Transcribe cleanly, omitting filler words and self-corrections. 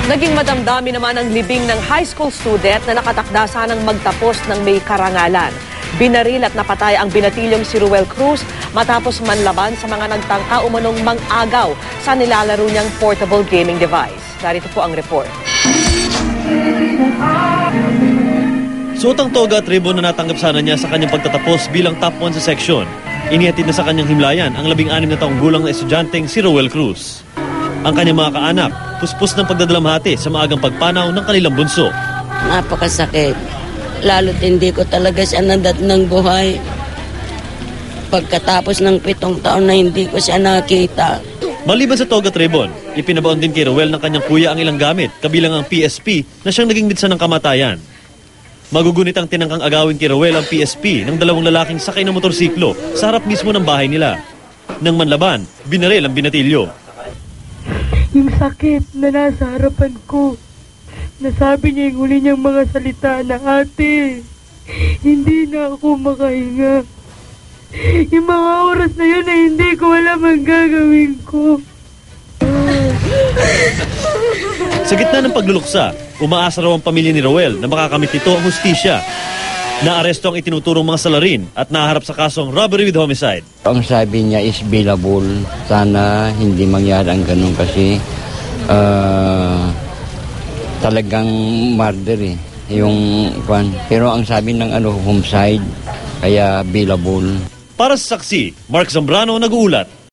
Naging madamdami naman ang libing ng high school student na nakatakda sanang magtapos ng may karangalan. Binaril at napatay ang binatilyong si Ruel Cruz matapos manlaban sa mga nagtangka umanong mang-agaw sa nilalaro niyang portable gaming device. Narito po ang report. Suot ang toga at ribbon na natanggap sana niya sa kanyang pagtatapos bilang top 1 sa seksyon. Inihatid na sa kanyang himlayan ang 16 na taong gulang na estudyanteng si Ruel Cruz. Ang kanyang mga kaanak, puspos ng pagdadalamhati sa maagang pagpanaw ng kanilang bunso. Napakasakit. Lalo't hindi ko talaga siya nadat ng buhay. Pagkatapos ng 7 taon na hindi ko siya nakita. Maliban sa toga at ribbon, ipinabaon din kay Ruel ng kanyang kuya ang ilang gamit, kabilang ang PSP na siyang naging mitsa ng kamatayan. Magugunit ang tinangkang agawin kay Ruel ang PSP ng 2 lalaking sakay ng motorsiklo sa harap mismo ng bahay nila. Nang manlaban, binaril ang binatilyo. Yung sakit na nasa harapan ko, nasabi niya yung huli niyang mga salita na, "Ate, hindi na ako makahinga." Yung mga oras na yun na hindi ko alam ang gagawin ko. Sa gitna ng pagluluksa, umaasa raw ang pamilya ni Ruel na makakamit nito ang hustisya. Naaresto ang itinuturong mga salarin at naharap sa kasong robbery with homicide. Ang sabi niya is bailable. Sana hindi mangyari ang ganun kasi talagang murder eh. Pero ang sabi ng homicide, kaya bailable. Para sa saksi, Mark Zambrano nag-uulat.